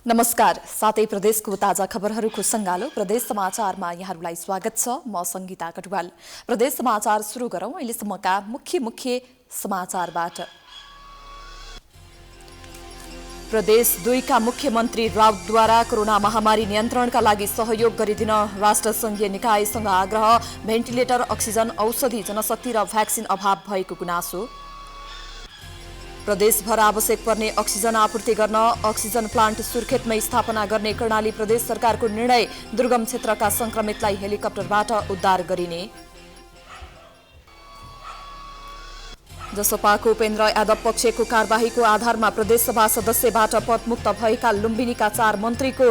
नमस्कार। सातै प्रदेशको ताजा खबरहरूको सङ्गालो प्रदेश समाचारमा यहाँहरूलाई स्वागत छ। म संगीता कटुवाल। प्रदेश समाचार सुरु गरौं अहिलेसम्मका मुख्य समाचारबाट। प्रदेश 2 का मुख्यमन्त्री राउतद्वारा कोरोना महामारी नियन्त्रणका लागि सहयोग गरिदिन राष्ट्रसङ्घीय निकायसँग आग्रह। भेन्टिलेटर, अक्सिजन, औषधि, जनशक्ति र भ्याक्सिन अभाव भएको गुनासो। प्रदेशभर आवश्यक पर्ने अक्सिजन आपूर्ति गर्न अक्सिजन प्लान्ट सुर्खेतमै स्थापना गर्ने कर्णाली प्रदेश सरकारको निर्णय। दुर्गम क्षेत्रका संक्रमितलाई हेलिकप्टरबाट उद्धार गरिने। जसपाको उपेन्द्र यादव पक्षको कारबाहीको आधारमा प्रदेशसभा सदस्यबाट पदमुक्त भएका लुम्बिनीका 4 मन्त्रीको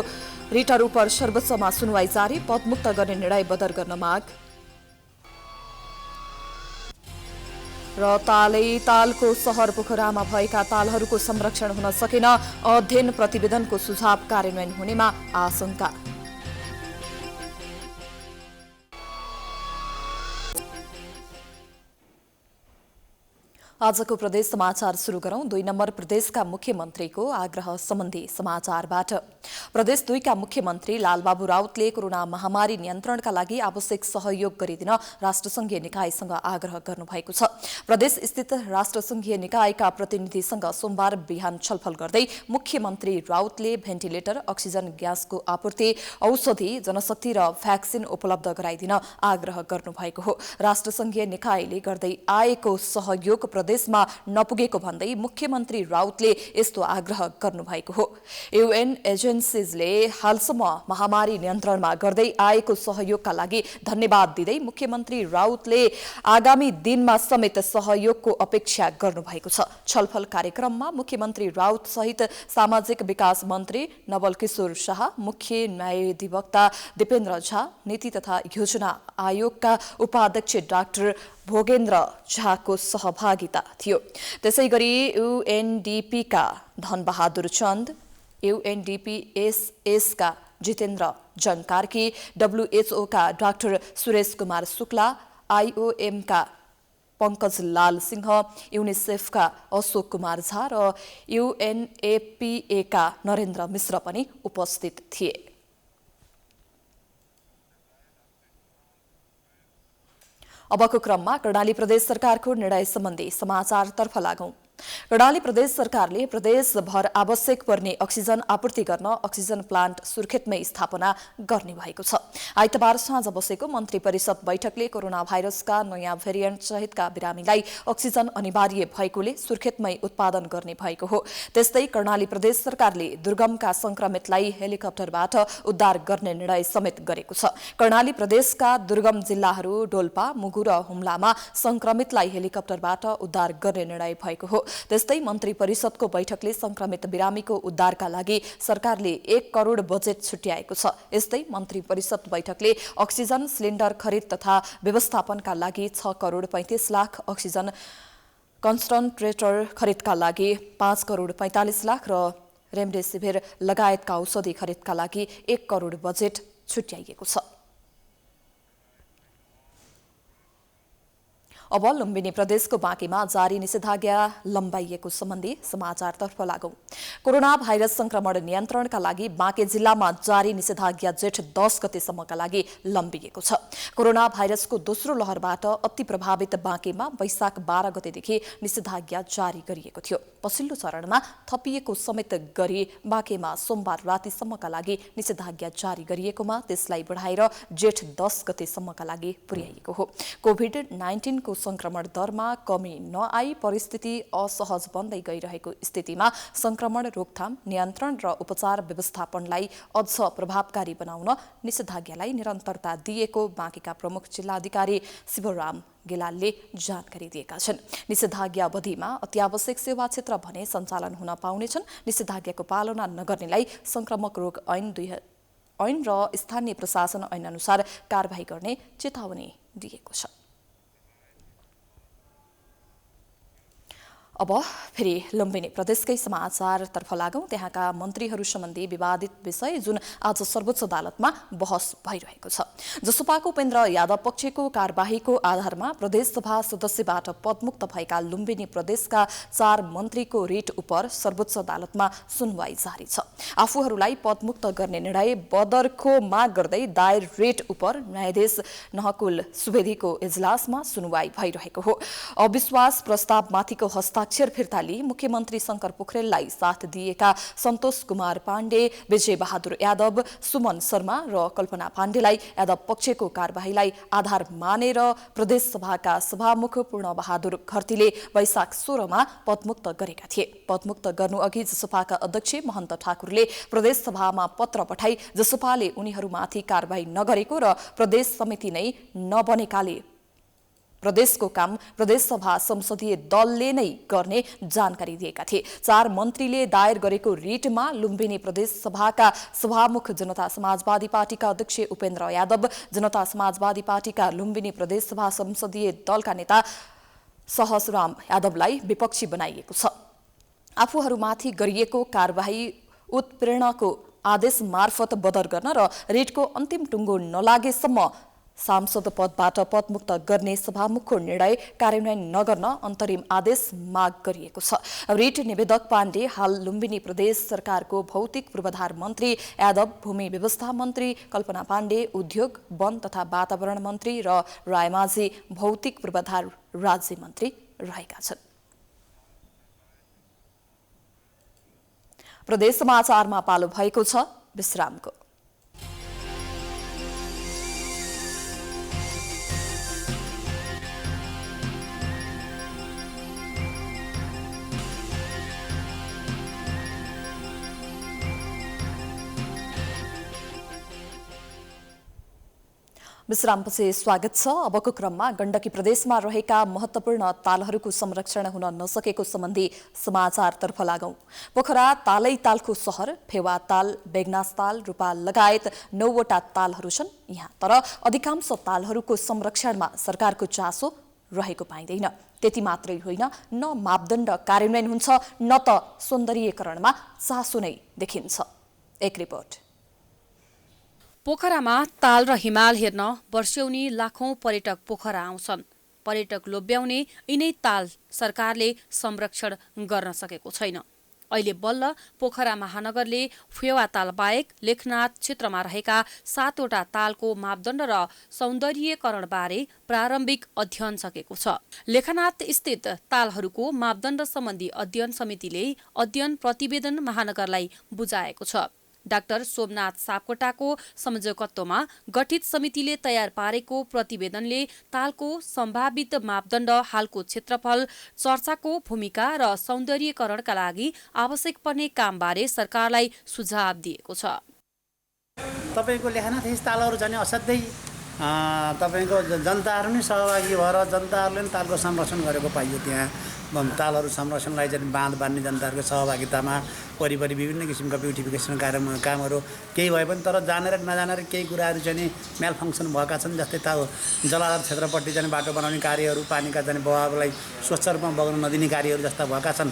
रिटर उप सर्वोच्चमा सुनवाई जारी। पदमुक्त गर्ने निर्णय बदर गर्न माग। र तालको सहर पोखरामा भएका तालहरूको संरक्षण हुन सकेन। अध्ययन प्रतिवेदनको सुझाव कार्यान्वयन हुनेमा आशंका। आजको प्रदेश समाचार सुरु गरौं 2 नम्बर प्रदेशका मुख्यमन्त्रीको आग्रह सम्बन्धी समाचारबाट। प्रदेश 2 का मुख्यमन्त्री लालबाबु राउतले कोरोना महामारी नियन्त्रणका लागि आवश्यक सहयोग गरिदिन राष्ट्रसङ्घीय निकायसँग आग्रह गर्नुभएको छ। प्रदेश स्थित राष्ट्रसङ्घीय निकायका प्रतिनिधिसँग सोमबार बिहान छलफल गर्दै मुख्यमन्त्री राउतले भेन्टिलेटर, अक्सिजन ग्यासको आपूर्ति, औषधि, जनशक्ति र भ्याक्सिन उपलब्ध गराइदिन आग्रह गर्नुभएको हो। राष्ट्रसङ्घीय निकायले गर्दै आएको सहयोग प्रदेशमा नपुगेको भन्दै मुख्यमन्त्री राउतले यस्तो आग्रह गर्नुभएको हो। UN एजेन्सीजले हालसम्म महामारी नियन्त्रणमा गर्दै आएको सहयोगका लागि धन्यवाद दिँदै मुख्यमन्त्री राउतले आगामी दिनमा समेत सहयोगको अपेक्षा गर्नुभएको छ। छलफल कार्यक्रममा मुख्यमन्त्री राउत सहित सामाजिक विकास मन्त्री नवल किशोर शाह, मुख्य न्यायाधिवक्ता दीपेन्द्र झा, नीति तथा योजना आयोगका उपाध्यक्ष डाक्टर भोगेन्द्र झाको सहभागिता थियो। त्यसैगरी UNDP का धनबहादुर चन्द, UNDP-SS का जितेन्द्र जङ्कारकी, WHO का डाक्टर सुरेश कुमार शुक्ला, IOM का पंकज लाल सिंह, यूनिसेफ का अशोक कुमार झा र UNFPA का नरेन्द्र मिश्र पनि उपस्थित थिए। अबको क्रममा कर्णाली प्रदेश सरकारको निर्णय सम्बन्धी समाचारतर्फ लागौं। कर्णाली प्रदेश सरकारले प्रदेशभर आवश्यक पर्ने अक्सिजन आपूर्ति गर्न अक्सिजन प्लान्ट सुर्खेतमै स्थापना गर्ने भएको छ। आइतबार साँझ बसेको मन्त्री परिषद बैठकले कोरोना भाइरसका नयाँ भेरिएन्ट सहितका बिरामीलाई अक्सिजन अनिवार्य भएकोले सुर्खेतमै उत्पादन गर्ने भएको हो। त्यस्तै कर्णाली प्रदेश सरकारले दुर्गमका संक्रमितलाई हेलिकप्टरबाट उद्धार गर्ने निर्णय समेत गरेको छ। कर्णाली प्रदेशका दुर्गम जिल्लाहरू डोल्पा, मुगु र हुम्लामा संक्रमितलाई हेलिकप्टरबाट उद्धार गर्ने निर्णय भएको हो। त्यस्तै मन्त्री परिषदको बैठकले संक्रमित बिरामीको उद्धारका लागि सरकारले 1 करोड बजेट छुट्याएको छ। यस्तै मन्त्री परिषद बैठकले अक्सिजन सिलिन्डर खरिद तथा व्यवस्थापनका लागि 6 करोड 35 लाख, अक्सिजन कन्सन्ट्रेटर खरिदका लागि 5 करोड 45 लाख र रेमडेसिभिर लगायतका औषधि खरिदका लागि 1 करोड बजेट छुट्याइएको छ। अब लुम्बिनी प्रदेशको बाँकीमा जारी निषेधाज्ञा लम्बाइएको सम्बन्धी समाचारतर्फ लागौं। कोरोना भाइरस संक्रमण नियन्त्रणका लागि बाँके जिल्लामा जारी निषेधाज्ञा जेठ 10 गतेसम्मका लागि लम्बिएको छ। कोरोना भाइरसको दोस्रो लहरबाट अति प्रभावित बाँकेमा वैशाख 12 गतेदेखि निषेधाज्ञा जारी गरिएको थियो। पछिल्लो चरणमा थपिएको समेत गरी बाँकेमा सोमबार रातिसम्मका लागि निषेधाज्ञा जारी गरिएकोमा त्यसलाई बढाएर जेठ 10 गतेसम्मका लागि पुर्याइएको हो। कोभिड-19 को संक्रमण दरमा कमी नआई परिस्थिति असहज बन्दै गइरहेको स्थितिमा संक्रमण रोकथाम, नियन्त्रण र उपचार व्यवस्थापनलाई अझ प्रभावकारी बनाउन निषेधाज्ञालाई निरन्तरता दिएको बाँकेका प्रमुख जिल्लाधिकारी शिवराम गेलालले जानकारी दिएका छन्। निषेधाज्ञा अवधिमा अत्यावश्यक सेवा क्षेत्र भने सञ्चालन हुन पाउनेछन्। निषेधाज्ञाको पालना नगर्नेलाई संक्रामक रोग ऐन र स्थानीय प्रशासन ऐन अनुसार कारबाही गर्ने चेतावनी दिएको छ। अब फेरि लुम्बिनी प्रदेशकै समाचारतर्फ लागौं। त्यहाँका मन्त्रीहरू सम्बन्धी विवादित विषय जुन आज सर्वोच्च अदालतमा बहस भइरहेको छ। जसपाको उपेन्द्र यादव पक्षको कार्यवाहीको आधारमा प्रदेशसभा सदस्यबाट पदमुक्त भएका लुम्बिनी प्रदेशका 4 मन्त्रीको रिट उपर सर्वोच्च अदालतमा सुनवाई जारी छ। आफूहरूलाई पदमुक्त गर्ने निर्णय बदरको माग गर्दै दायर रिट उपर न्यायाधीश नहकुल सुवेदीको इजलासमा सुनवाई भइरहेको हो। अविश्वास प्रस्तावमाथिको हस्ताक्षर फिर्ता लिई मुख्यमन्त्री शंकर पोखरेललाई साथ दिएका सन्तोष कुमार पाण्डे, विजय बहादुर यादव, सुमन शर्मा र कल्पना पाण्डेलाई यादव पक्षको कार्यवाहीलाई आधार मानेर प्रदेशसभाका सभामुख पूर्ण बहादुर घरतीले वैशाख 16 मा पदमुक्त गरेका थिए। पदमुक्त गर्नुअघि जसपाका अध्यक्ष महन्त ठाकुरले प्रदेशसभामा पत्र पठाई जसपाले उनीहरूमाथि कार्यवाही नगरेको र प्रदेश समिति नै नबनेकाले प्रदेशको काम प्रदेशसभा संसदीय दलले नै गर्ने जानकारी दिएका थिए। 4 मन्त्रीले दायर गरेको रिटमा लुम्बिनी प्रदेशसभाका सभामुख जनता समाजवादी पार्टीका अध्यक्ष उपेन्द्र यादव, जनता समाजवादी पार्टीका लुम्बिनी प्रदेशसभा संसदीय दलका नेता सहसराम यादवलाई विपक्षी बनाइएको छ। आफूहरूमाथि गरिएको कार्यवाही उत्प्रेरणाको आदेश मार्फत बदर गर्न र रिटको अन्तिम टुङ्गो नलागेसम्म सांसद पदबाट पदमुक्त गर्ने सभामुखको निर्णय कार्यान्वयन नगर्न अन्तरिम आदेश माग गरिएको छ। रिट निवेदक पाण्डे हाल लुम्बिनी प्रदेश सरकारको भौतिक पूर्वाधार मन्त्री, यादव भूमि व्यवस्था मन्त्री, कल्पना पाण्डे उद्योग, वन तथा वातावरण मन्त्री र रायमाझी भौतिक पूर्वाधार राज्य मन्त्री रहेका छन्। प्रदेश समाचारमा पालो भएको छ विश्रामको। विश्रामपछि स्वागत छ। अबको क्रममा गण्डकी प्रदेशमा रहेका महत्त्वपूर्ण तालहरूको संरक्षण हुन नसकेको सम्बन्धी समाचारतर्फ लागौं। पोखरा तालै तालको शहर, फेवा ताल, बेगनास ताल, रूपाल लगायत 9 वटा तालहरू छन् यहाँ। तर अधिकांश तालहरूको संरक्षणमा सरकारको चासो रहेको पाइँदैन। त्यति मात्रै होइन, न मापदण्ड कार्यान्वयन हुन्छ न त सौन्दर्यीकरणमा चासो नै देखिन्छ। एक रिपोर्ट। पोखरामा ताल र हिमाल हेर्न वर्षौनी लाखौं पर्यटक पोखरा आउँछन्। पर्यटक लोभ्याउने यिनै ताल सरकारले संरक्षण गर्न सकेको छैन। अहिले बल्ल पोखरा महानगरले फेवा ताल बाहेक लेखनाथ क्षेत्रमा रहेका 7 वटा तालको मापदण्ड र सौन्दर्यीकरण बारे प्रारम्भिक अध्ययन सकेको छ। लेखनाथ स्थित तालहरूको मापदण्ड सम्बन्धी अध्ययन समितिले अध्ययन प्रतिवेदन महानगरलाई बुझाएको छ। डाक्टर सोमनाथ सापकोटाको संयोजकत्वमा गठित समितिले तयार पारेको प्रतिवेदनले तालको सम्भावित मापदण्ड, हालको क्षेत्रफल, चर्चाको भूमिका र सौन्दर्यीकरणका लागि आवश्यक पर्ने कामबारे सरकारलाई सुझाव दिएको छ। तपाईको लेखनाथ तालहरू झन् असाध्यै तपाईको जनताहरू नै सहभागी भएर जनताहरूले पनि तालको संरक्षण गरेको पाइयो। त्यहाँ तालहरू संरक्षणलाई चाहिँ बाँध बाँध्ने जनताहरूको सहभागितामा वरिपरि विभिन्न किसिमका ब्युटिफिकेसन कामहरू केही भए पनि, तर जानेर नजानेर केही कुराहरू चाहिँ म्याल फङ्सन भएका छन्। जस्तै जलाधार क्षेत्रपट्टि जाने बाटो बनाउने कार्यहरू, पानीका जाने बहावलाई स्वच्छ रूपमा बग्न नदिने कार्यहरू जस्ता भएका छन्।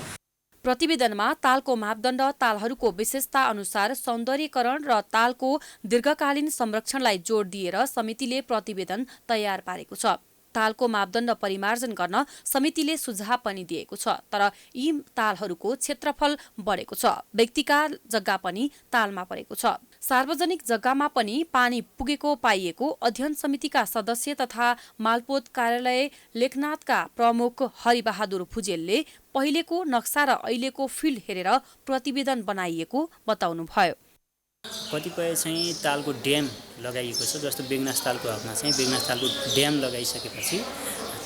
प्रतिवेदनमा तालको मापदण्ड, तालहरूको विशेषता अनुसार सौन्दर्यीकरण र तालको दीर्घकालीन संरक्षणलाई जोड दिएर समितिले प्रतिवेदन तयार पारेको छ। तालको मापदण्ड परिमार्जन गर्न समितिले सुझाव पनि दिएको छ। तर यी तालहरूको क्षेत्रफल बढेको छ। व्यक्तिका जग्गा पनि तालमा परेको छ। सार्वजनिक जग्गामा पनि पानी पुगेको पाइएको अध्ययन समितिका सदस्य तथा मालपोत कार्यालय लेखनाथका प्रमुख हरिबहादुर भुजेलले पहिलेको नक्सा र अहिलेको फिल्ड हेरेर प्रतिवेदन बनाइएको बताउनुभयो। कतिपय चाहिँ तालको ड्याम लगाइएको छ। जस्तो बेगनास तालको हकमा चाहिँ बेगनास तालको ड्याम लगाइसकेपछि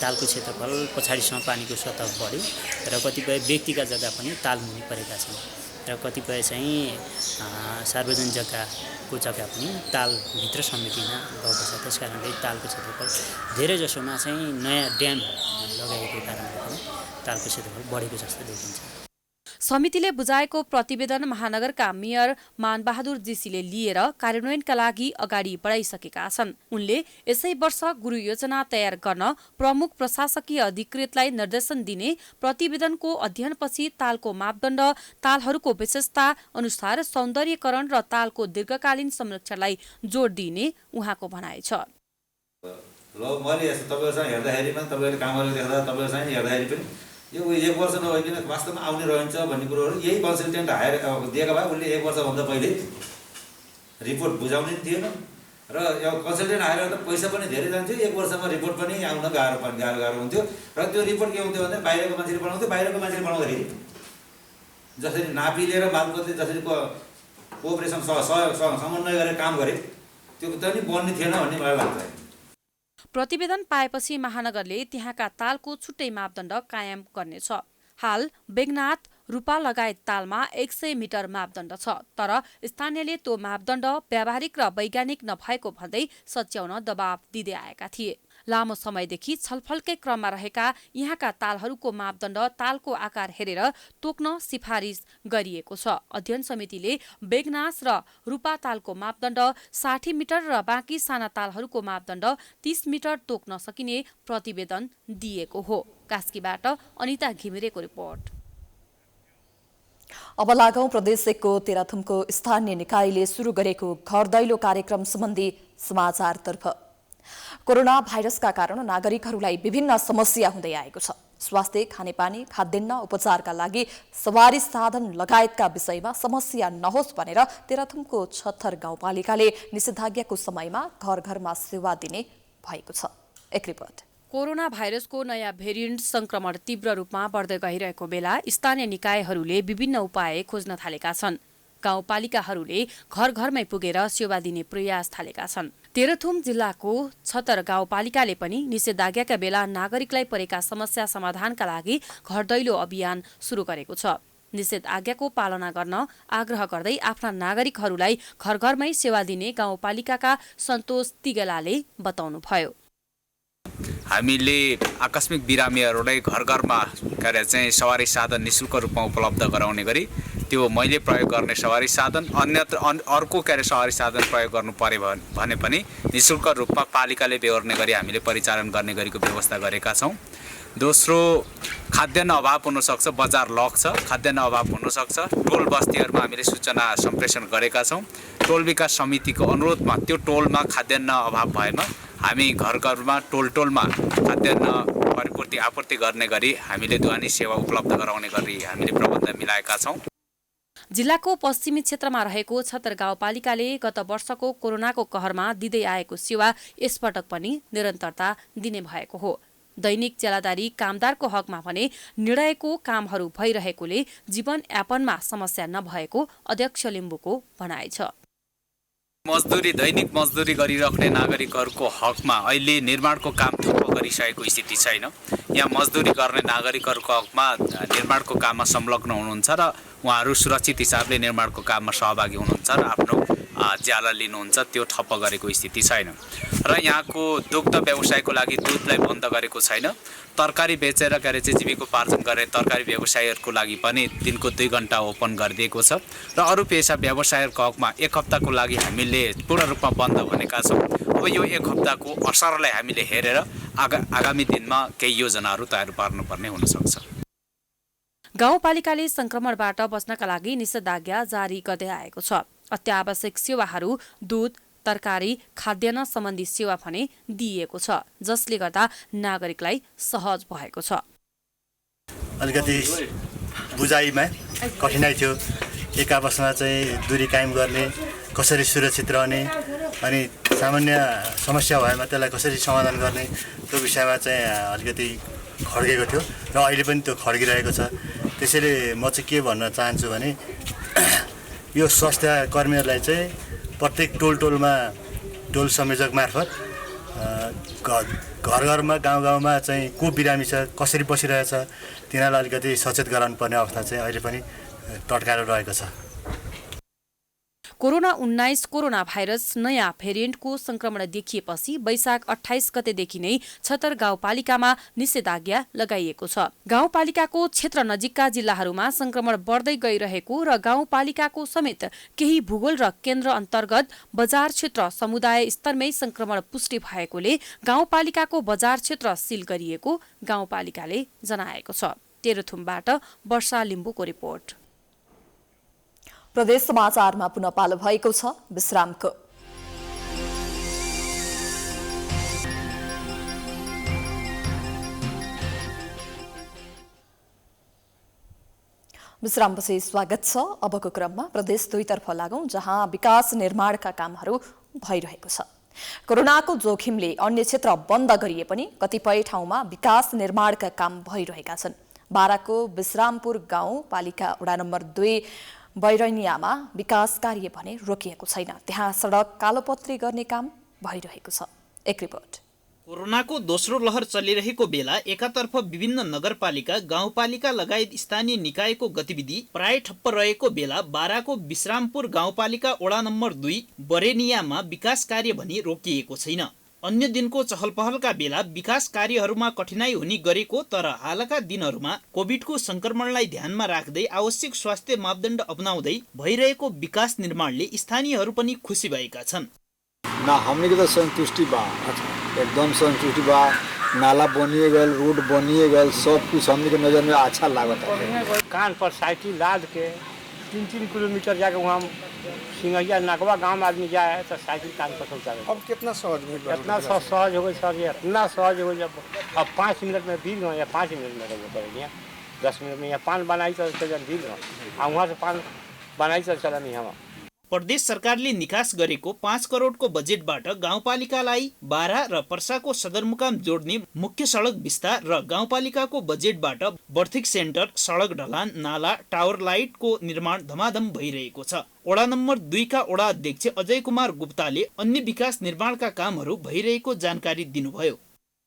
तालको क्षेत्रफल पछाडिसम्म पानीको सतह बढ्यो र कतिपय व्यक्तिका जग्गा पनि ताल मुनि परेका छन् र कतिपय चाहिँ सार्वजनिक जग्गाको जग्गा पनि तालभित्र समेटिन गएको छ। त्यस कारणले तालको क्षेत्रफल धेरै जसोमा चाहिँ नयाँ ड्याम लगाइएको कारणले पनि तालको क्षेत्रफल बढेको जस्तो देखिन्छ। समितिले बुझाएको प्रतिवेदन महानगरका मेयर मानबहादुर जीसीले लिएर कार्यान्वयनका लागि अगाडि बढाइसकेका छन्। उनले यसै वर्ष गुरु योजना तयार गर्न प्रमुख प्रशासकीय अधिकृतलाई निर्देशन दिने, प्रतिवेदनको अध्ययनपछि तालको मापदण्ड, तालहरूको विशेषता अनुसार सौन्दर्यकरण र तालको दीर्घकालीन संरक्षणलाई जोड दिने उहाँको भनाइ छ। ल मैले तपाईँहरूसँग हेर्दाखेरि पनि तपाईँहरूले कामहरू देख्दा तपाईँहरूसँग हेर्दाखेरि पनि यो 1 वर्ष नभइकन वास्तवमा आउने रहन्छ भन्ने कुरोहरू यही कन्सल्टेन्ट हायर दिएका भए उसले 1 वर्षभन्दा पहिले रिपोर्ट बुझाउने नि थिएन र यो कन्सल्टेन्ट हायर त पैसा पनि धेरै जान्थ्यो, 1 वर्षमा रिपोर्ट पनि आउन गाह्रो हुन्थ्यो र त्यो रिपोर्ट के हुन्थ्यो भने बाहिरको मान्छेले बनाउँथ्यो। बाहिरको मान्छेले बनाउँदाखेरि जसरी नापी लिएर मालपोतले जसरी कोअपरेसन समन्वय गरेर काम गरे त्यो त नि बन्ने थिएन भन्ने मलाई लाग्छ। प्रतिवेदन पाएपछि महानगरले त्यहाँका तालको छुट्टै मापदण्ड कायम गर्नेछ। हाल बेगनाथ, रूपा लगायत तालमा 100 मिटर मापदण्ड छ, तर स्थानीयले त्यो मापदण्ड व्यावहारिक र वैज्ञानिक नभएको भन्दै सच्याउन दबाव दिँदै आएका थिए। लामो समयदेखि छलफलकै क्रममा रहेका यहाँका तालहरूको मापदण्ड तालको आकार हेरेर तोक्न सिफारिस गरिएको छ। अध्ययन समितिले बेगनास र रूपा तालको मापदण्ड 60 मिटर र बाँकी साना तालहरूको मापदण्ड 30 मिटर तोक्न सकिने प्रतिवेदन दिएको हो। कास्कीबाट अनिता घिमिरेको रिपोर्ट। अब लागौं प्रदेश 1 को तेह्रथुमको स्थानीय निकायले सुरु गरेको घर दैलो कार्यक्रम सम्बन्धी समाचारतर्फ। कोरोना भाइरसका कारण नागरिकहरूलाई विभिन्न समस्या हुँदै आएको छ। स्वास्थ्य, खानेपानी, खाद्यान्न, उपचारका लागि सवारी साधन लगायतका विषयमा समस्या नहोस् भनेर तेह्रथुमको 76 गाउँपालिकाले निषेधाज्ञाको समयमा घर घरमा सेवा दिने भएको छ। एक रिपोर्ट। कोरोना भाइरसको नयाँ भेरिएन्ट संक्रमण तीव्र रूपमा बढ्दै गइरहेको बेला स्थानीय निकायहरूले विभिन्न उपाय खोज्न थालेका छन्। गाउँपालिकाहरूले घर घरमै पुगेर सेवा दिने प्रयास थालेका छन्। तेह्रथुम जिल्लाको 76 गाउँपालिकाले पनि निषेधाज्ञाका बेला नागरिकलाई परेका समस्या समाधानका लागि घर दैलो अभियान सुरु गरेको छ। निषेध आज्ञाको पालना गर्न आग्रह गर्दै आफ्ना नागरिकहरूलाई घर घरमै सेवा दिने गाउँपालिकाका सन्तोष तिगेलाले बताउनुभयो। हामीले आकस्मिक बिरामीहरूलाई घर घरमा चाहिँ सवारी साधन निःशुल्क रूपमा उपलब्ध गराउने गरी त्यो मैले प्रयोग गर्ने सवारी साधन अन्यत्र अर्को सवारी साधन प्रयोग गर्नु पर्यो भने पनि निःशुल्क रूपमा पालिकाले बेहोर्ने गरी हामीले परिचालन गर्ने गरेको व्यवस्था गरेका छौँ। दोस्रो, खाद्यान्न अभाव हुनसक्छ, बजार लक छ, खाद्यान्न अभाव हुनसक्छ। टोल बस्तीहरूमा हामीले सूचना सम्प्रेषण गरेका छौँ। टोल विकास समितिको अनुरोधमा त्यो टोलमा खाद्यान्न अभाव भएमा हामी घर घरमा टोलमा खाद्यान्न परिपूर्ति आपूर्ति गर्ने गरी हामीले ढुवानी सेवा उपलब्ध गराउने गरी हामीले प्रबन्ध मिलाएका छौँ। जिल्लाको पश्चिमी क्षेत्रमा रहेको 76 गाउँपालिकाले गत वर्षको कोरोनाको कहरमा दिँदै आएको सेवा यसपटक पनि निरन्तरता दिने भएको हो। दैनिक चेलादारी कामदारको हकमा भने निर्णयको कामहरू भइरहेकोले जीवनयापनमा समस्या नभएको अध्यक्ष लिम्बुको भनाइ छ। दैनिक मजदुरी गरिराख्ने नागरिकहरूको हकमा अहिले निर्माणको काम ठप्प गरिसकेको स्थिति छैन। यहाँ मजदुरी गर्ने नागरिकहरूको हकमा निर्माणको काममा संलग्न हुनुहुन्छ र उहाँहरू सुरक्षित हिसाबले निर्माणको काममा सहभागी हुनुहुन्छ र आफ्नो ज्याला लिनुहुन्छ, त्यो ठप्प गरेको स्थिति छैन। र यहाँको दुग्ध व्यवसायको लागि दुधलाई बन्द गरेको छैन। तरकारी बेचेर चाहिँ जीविकोपार्जन गर्ने तरकारी व्यवसायीहरूको लागि पनि दिनको 2 घण्टा ओपन गरिदिएको छ र अरू पेसा व्यवसायहरूको हकमा 1 हप्ताको लागि हामीले पूर्ण रूपमा बन्द भनेका छौँ। अब यो 1 हप्ताको असरलाई हामीले हेरेर आगामी दिनमा केही योजनाहरू तयार पार्नुपर्ने हुनसक्छ। गाउँपालिकाले संक्रमणबाट बच्नका लागि निषेधाज्ञा जारी गर्दै आएको छ। अत्यावश्यक सेवाहरू दुध, तरकारी, खाद्यान्न सम्बन्धी सेवा भने दिइएको छ, जसले गर्दा नागरिकलाई सहज भएको छ। अलिकति बुझाइमा कठिनाइ थियो। एक आपसमा चाहिँ दूरी कायम गर्ने, कसरी सुरक्षित रहने अनि सामान्य समस्या भएमा त्यसलाई कसरी समाधान गर्ने त्यो विषयमा चाहिँ अलिकति खड्केको थियो र अहिले पनि त्यो खड्किरहेको छ। त्यसैले म चाहिँ के भन्न चाहन्छु भने यो स्वास्थ्य कर्मीहरूलाई चाहिँ प्रत्येक टोलमा टोल संयोजक मार्फत घर घरमा गाउँमा चाहिँ को बिरामी छ, कसरी बसिरहेछ तिनीहरूलाई अलिकति सचेत गराउनुपर्ने अवस्था चाहिँ अहिले पनि तड्काएर रहेको छ। कोरोना भाइरस नयाँ भेरिएन्टको संक्रमण देखिएपछि वैशाख 28 गतेदेखि नै छतर गाउँपालिकामा निषेधाज्ञा लगाइएको छ। गाउँपालिकाको क्षेत्र नजिकका जिल्लाहरूमा संक्रमण बढ्दै गइरहेको र गाउँपालिकाको समेत केही भूगोल र केन्द्र अन्तर्गत बजार क्षेत्र समुदाय स्तरमै संक्रमण पुष्टि भएकोले गाउँपालिकाको बजार क्षेत्र सील गरिएको गाउँपालिकाले जनाएको छ। तेह्रथुमबाट वर्षा लिम्बुको रिपोर्ट। प्रदेश समाचारमा पुनः पालो भएको छ विश्रामको। विश्रामपछि स्वागत छ। अबको क्रममा प्रदेश 2 तर्फ लागौं, जहाँ विकास निर्माणका कामहरू भइरहेको छ। कोरोनाको जोखिमले अन्य क्षेत्र बन्द गरिए पनि कतिपय ठाउँमा विकास निर्माणका काम भइरहेका छन्। बाराको विश्रामपुर गाउँपालिका वडा नम्बर 2 बैरनियामा विकास कार्य भने रोकिएको छैन। त्यहाँ सडक कालोपत्री गर्ने काम भइरहेको छ। एक रिपोर्ट। कोरोनाको दोस्रो लहर चलिरहेको बेला एकातर्फ विभिन्न नगरपालिका, गाउँपालिका लगायत स्थानीय निकायको गतिविधि प्राय ठप्प रहेको बेला बाराको विश्रामपुर गाउँपालिका वडा नम्बर 2 बरेनियामा विकास कार्य भने रोकिएको छैन। अन्य दिनको चहलपहलका बेला विकास कार्यहरूमा कठिनाई हुने गरेको, तर हालका दिनहरूमा कोभिडको संक्रमणलाई ध्यानमा राख्दै आवश्यक स्वास्थ्य मापदण्ड अपनाउँदै भइरहेको विकास निर्माणले स्थानीयहरू पनि खुसी भएका छन्। हमने के तो संतुष्टि बा, एकदम संतुष्टि बा। नाला बनिए गए, रोड बनिए गए, सब कुछ हमने के नजर में अच्छा लागत है। कान पर साइकिल लाद के 3-3 किलोमीटर जाके वहाँ सिंगैया नकवा गांव में आदमी जाए तो साइकिल कान पर पहुँचावे। अब कितना सहज हो गया, इतना सहज हो गई सर, ये इतना सहज हो गया। अब 5 मिनट में बील गए या 5 मिनट में करेंगे, 10 मिनट में या पान बनाई तो चल बील गए, और वहाँ से पान बनाई तो चला नहीं। हम प्रदेश सरकारले निकास गरेको 5 करोडको बजेटबाट गाउँपालिकालाई बारा र पर्साको सदरमुकाम जोड्ने मुख्य सडक विस्तार र गाउँपालिकाको बजेटबाट बर्थिक सेन्टर, सडक ढलान, नाला, टावर लाइटको निर्माण धमाधम भइरहेको छ। वडा नम्बर 2 का वडा अध्यक्ष अजय कुमार गुप्ताले अन्य विकास निर्माणका कामहरू भइरहेको जानकारी दिनुभयो।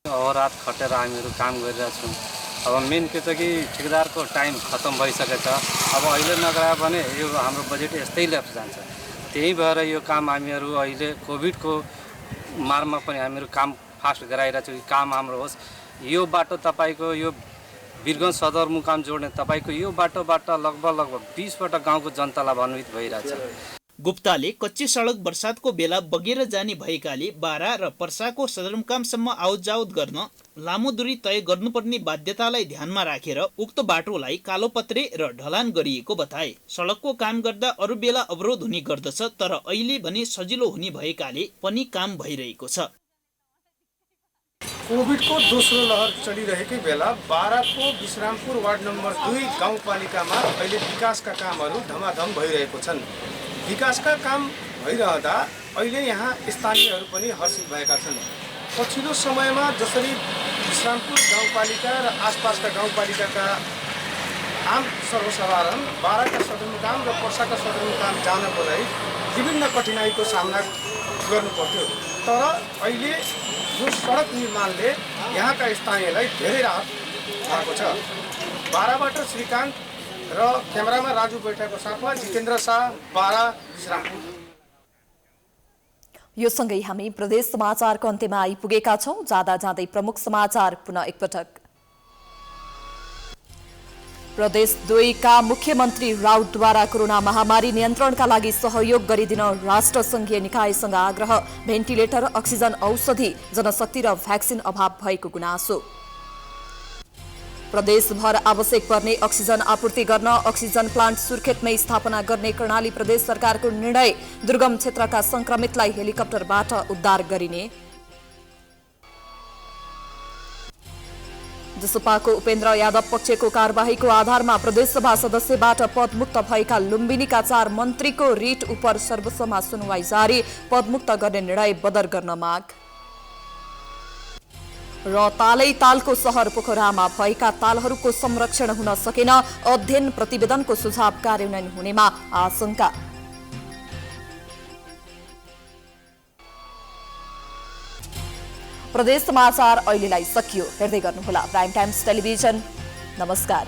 अहोरात खटेर हामीहरू काम गरिरहेका छौँ। अब मेन के छ कि ठेकेदारको टाइम खत्म भइसकेछ। अब अहिले नगरायो भने यो हाम्रो बजेट यस्तै ल्याप्स जान्छ। त्यही भएर यो काम हामीहरू अहिले कोभिडको मारमा पनि हामीहरू काम फास्ट गराइरहेको छौँ कि काम हाम्रो होस्। यो बाटो तपाईँको यो वीरगञ्ज सदरमुकाम जोड्ने तपाईँको यो बाटोबाट लगभग 20वटा गाउँको जनतालाई लाभान्वित भइरहेछ। गुप्ताले कच्ची सडक बर्सातको बेला बगेर जाने भएकाले बारा र पर्साको सदरमुकामसम्म आवत जावत गर्न लामो दूरी तय गर्नुपर्ने बाध्यतालाई ध्यानमा राखेर उक्त बाटोलाई कालोपत्रे र ढलान गरिएको बताए। सडकको काम गर्दा अरू बेला अवरोध हुने गर्दछ, तर अहिले भने सजिलो हुने भएकाले पनि काम भइरहेको छ। कोभिडको दोस्रो लहर चलिरहेकै बेला बाराको विश्रामपुर वार्ड नम्बर 2 गाउँपालिकामा अहिले विकासका कामहरू धमाधम भइरहेको छन्। विकासका काम भइरहँदा अहिले यहाँ स्थानीयहरू पनि हर्षित भएका छन्। पछिल्लो समयमा जसरी विश्रामपुर गाउँपालिका र आसपासका गाउँपालिकाका आम सर्वसाधारण बाराका सदरमुकाम र पर्साका सदरमुकाम जानको लागि विभिन्न कठिनाइको सामना गर्नुपर्थ्यो, तर अहिले यो सडक निर्माणले यहाँका स्थानीयलाई धेरै राहत भएको छ। बाराबाट श्रीकान्त र क्यामेरामा राजु बैठाको साथमा जितेन्द्र शाह, बारा, विश्रामपुर। यो सँगै हामी प्रदेश समाचारको अन्त्यमा आइपुगेका छौं। जाँदा जाँदै प्रमुख समाचार पुनः एकपटक। प्रदेश 2 का मुख्यमन्त्री राउतद्वारा कोरोना महामारी नियन्त्रणका लागि सहयोग गरिदिन राष्ट्रसङ्घीय निकायसँग आग्रह। भेन्टिलेटर, अक्सिजन, औषधि, जनशक्ति र भ्याक्सिन अभाव भएको गुनासो। प्रदेशभर आवश्यक पर्ने अक्सिजन आपूर्ति गर्न अक्सिजन प्लान्ट सुर्खेतमै स्थापना गर्ने कर्णाली प्रदेश सरकारको निर्णय। दुर्गम क्षेत्रका संक्रमितलाई हेलिकप्टरबाट उद्धार गरिने। जसपाको उपेन्द्र यादव पक्षको कार्यवाहीको आधारमा प्रदेशसभा सदस्यबाट पदमुक्त भएका लुम्बिनीका 4 मन्त्रीको रिट उप सर्वोच्चमा सुनवाई जारी। पदमुक्त गर्ने निर्णय बदर गर्न माग। र तालैतालको सहर पोखरामा भएका तालहरूको संरक्षण हुन सकेन। अध्ययन प्रतिवेदनको सुझाव कार्यान्वयन हुनेमा आशंका। प्रदेश समाचार अहिलेलाई सकियो। हेर्दै गर्नुहोला प्राइम टाइम्स टेलिभिजन। नमस्कार।